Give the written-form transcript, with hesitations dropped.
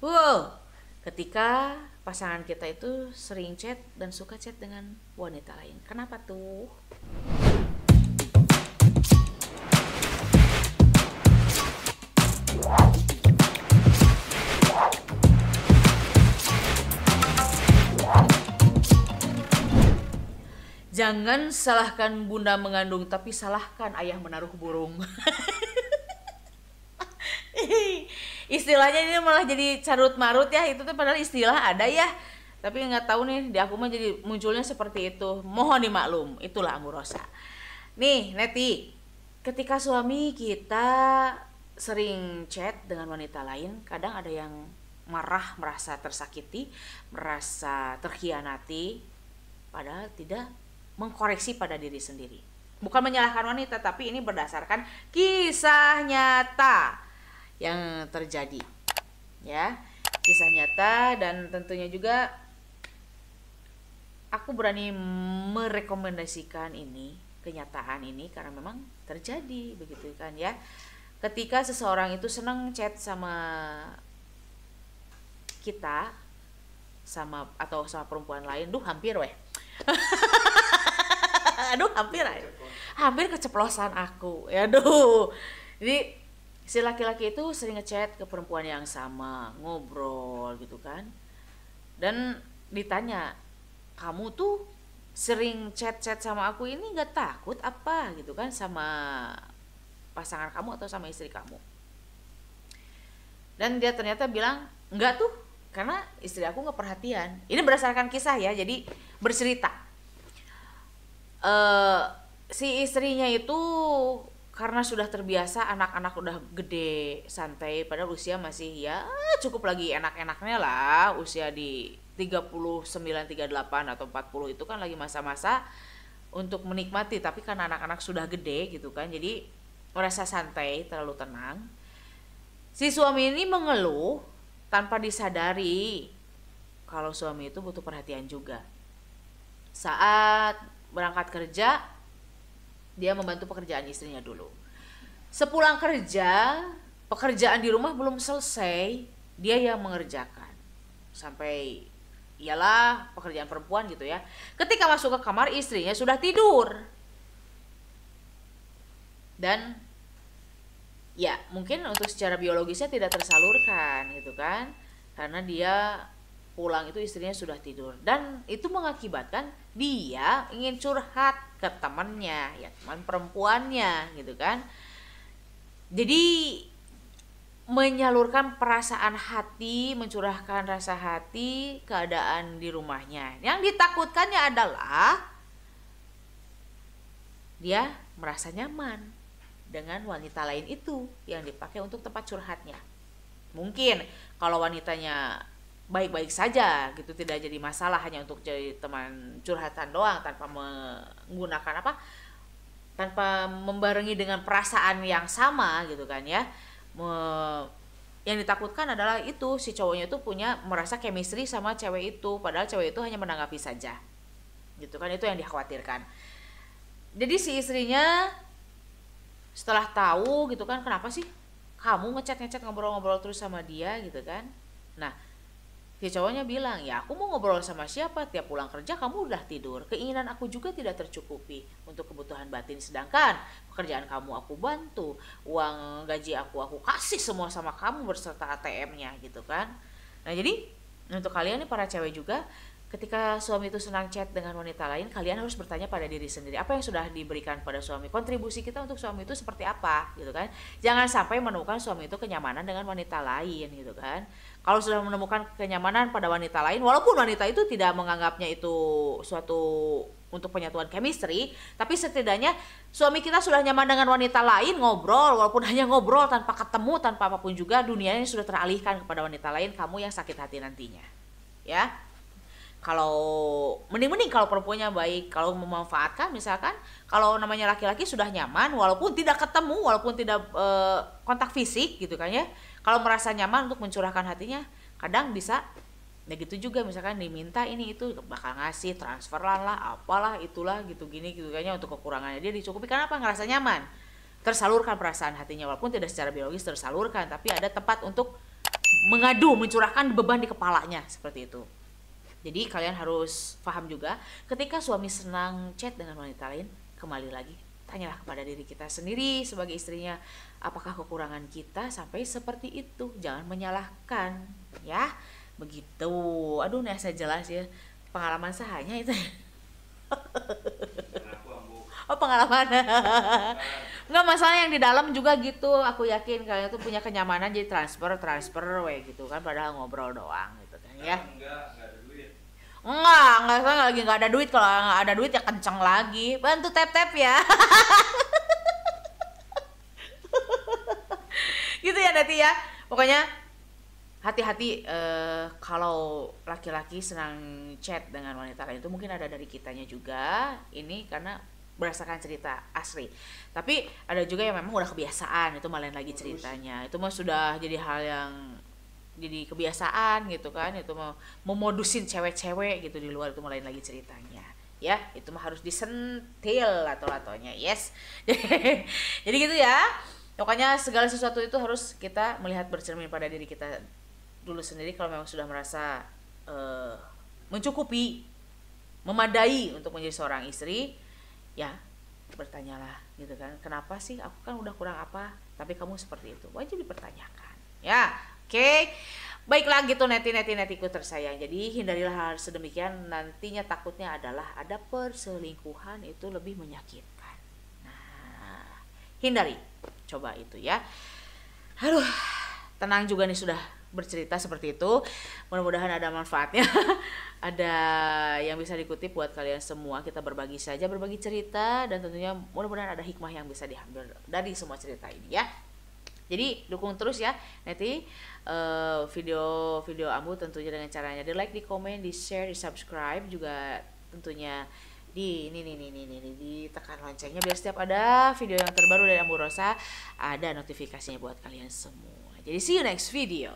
Wow, ketika pasangan kita itu sering chat dan suka chat dengan wanita lain. Kenapa tuh? Jangan salahkan bunda mengandung, tapi salahkan ayah menaruh burung. Istilahnya ini malah jadi carut marut ya, itu tuh padahal istilah ada ya, tapi nggak tahu nih di aku mah jadi munculnya seperti itu. Mohon dimaklum, itulah Amburosa. Nih Neti, ketika suami kita sering chat dengan wanita lain, kadang ada yang marah, merasa tersakiti, merasa terkhianati, padahal tidak mengkoreksi pada diri sendiri. Bukan menyalahkan wanita, tapi ini berdasarkan kisah nyata yang terjadi, ya, kisah nyata. Dan tentunya juga aku berani merekomendasikan ini, kenyataan ini, karena memang terjadi begitu kan ya. Ketika seseorang itu senang chat sama kita, sama atau sama perempuan lain, hampir weh. Hampir keceplosan aku ya. Jadi si laki-laki itu sering ngechat ke perempuan yang sama, ngobrol gitu kan, dan ditanya, kamu tuh sering chat-chat sama aku ini nggak takut apa gitu kan, sama pasangan kamu atau sama istri kamu? Dan dia ternyata bilang enggak tuh, karena istri aku nggak perhatian. Ini berdasarkan kisah ya, jadi bercerita. Si istrinya itu karena sudah terbiasa, anak-anak udah gede, santai, padahal usia masih ya cukup lagi enak-enaknya lah, usia di 39, 38 atau 40 itu kan lagi masa-masa untuk menikmati, tapi kan anak-anak sudah gede gitu kan, jadi merasa santai, terlalu tenang. Si suami ini mengeluh tanpa disadari kalau suami itu butuh perhatian juga. Saat berangkat kerja, dia membantu pekerjaan istrinya dulu. Sepulang kerja, pekerjaan di rumah belum selesai, dia yang mengerjakan. Sampai ialah pekerjaan perempuan gitu ya. Ketika masuk ke kamar, istrinya sudah tidur. Dan ya mungkin untuk secara biologisnya tidak tersalurkan gitu kan, karena dia pulang itu istrinya sudah tidur, dan itu mengakibatkan dia ingin curhat ke temannya, ya teman perempuannya gitu kan. Jadi menyalurkan perasaan hati, mencurahkan rasa hati, keadaan di rumahnya. Yang ditakutkannya adalah dia merasa nyaman dengan wanita lain itu yang dipakai untuk tempat curhatnya. Mungkin kalau wanitanya baik-baik saja gitu, tidak jadi masalah, hanya untuk jadi teman curhatan doang, tanpa menggunakan tanpa membarengi dengan perasaan yang sama gitu kan ya. Yang ditakutkan adalah itu, si cowoknya itu merasa chemistry sama cewek itu, padahal cewek itu hanya menanggapi saja gitu kan. Itu yang dikhawatirkan. Jadi si istrinya setelah tahu gitu kan, kenapa sih kamu ngechat ngobrol-ngobrol terus sama dia gitu kan. Nah, si cowoknya bilang, ya aku mau ngobrol sama siapa, tiap pulang kerja kamu udah tidur, keinginan aku juga tidak tercukupi untuk kebutuhan batin, sedangkan pekerjaan kamu aku bantu, uang gaji aku kasih semua sama kamu berserta ATM-nya gitu kan. Nah jadi untuk kalian nih para cewek juga, ketika suami itu senang chat dengan wanita lain, kalian harus bertanya pada diri sendiri, apa yang sudah diberikan pada suami, kontribusi kita untuk suami itu seperti apa gitu kan. Jangan sampai menemukan suami itu kenyamanan dengan wanita lain gitu kan. Kalau sudah menemukan kenyamanan pada wanita lain, walaupun wanita itu tidak menganggapnya itu suatu untuk penyatuan chemistry, tapi setidaknya suami kita sudah nyaman dengan wanita lain, ngobrol, walaupun hanya ngobrol tanpa ketemu, tanpa apapun juga, dunianya sudah teralihkan kepada wanita lain, kamu yang sakit hati nantinya ya. Kalau mending kalau perempuannya baik, kalau memanfaatkan, misalkan kalau namanya laki-laki sudah nyaman walaupun tidak ketemu, walaupun tidak kontak fisik gitu kan ya, kalau merasa nyaman untuk mencurahkan hatinya, kadang bisa ya gitu juga, misalkan diminta ini itu bakal ngasih, transferan lah, apalah itulah gitu gini gitu kayaknya, untuk kekurangannya dia dicukupi. Karena apa? Ngerasa nyaman, tersalurkan perasaan hatinya, walaupun tidak secara biologis tersalurkan, tapi ada tempat untuk mengadu, mencurahkan beban di kepalanya seperti itu. Jadi kalian harus paham juga, ketika suami senang chat dengan wanita lain, kembali lagi tanyalah kepada diri kita sendiri sebagai istrinya, apakah kekurangan kita sampai seperti itu? Jangan menyalahkan, ya. Begitu. Aduh, saya jelas ya. Pengalaman sahanya itu. Oh, pengalaman. Enggak, masalah yang di dalam juga gitu. Aku yakin kalian tuh punya kenyamanan, jadi transfer we gitu kan, padahal ngobrol doang gitu kan ya. Enggak ada duit. Enggak, saya lagi enggak ada duit. Kalau enggak ada duit ya kenceng lagi. Bantu tap-tap ya. Gitu ya nanti ya. Pokoknya hati-hati kalau laki-laki senang chat dengan wanita lain, itu mungkin ada dari kitanya juga. Ini karena berdasarkan cerita asli. Tapi ada juga yang memang udah kebiasaan, itu malah lagi ceritanya. Itu mah sudah jadi hal yang jadi kebiasaan gitu kan. Itu mau memodusin cewek-cewek gitu di luar, itu malah lagi ceritanya. Ya, itu mah harus disentil atau-atonya. Yes. Jadi gitu ya. Pokoknya segala sesuatu itu harus kita melihat bercermin pada diri kita dulu sendiri. Kalau memang sudah merasa mencukupi, memadai untuk menjadi seorang istri, ya bertanyalah gitu kan, kenapa sih aku kan udah kurang apa tapi kamu seperti itu, wajib dipertanyakan ya. Oke. Baiklah gitu netiku tersayang, jadi hindarilah hal sedemikian, nantinya takutnya adalah ada perselingkuhan, itu lebih menyakitkan. Nah, hindari, coba itu ya. Aduh, tenang juga nih sudah bercerita seperti itu. Mudah-mudahan ada manfaatnya. Ada yang bisa dikutip buat kalian semua. Kita berbagi saja, berbagi cerita, dan tentunya mudah-mudahan ada hikmah yang bisa diambil dari semua cerita ini ya. Jadi dukung terus ya Neti video Ambu, tentunya dengan caranya di like, di komen, di share, di subscribe juga, tentunya di ditekan loncengnya biar setiap ada video yang terbaru dari Ambu Rosa ada notifikasinya buat kalian semua. Jadi see you next video.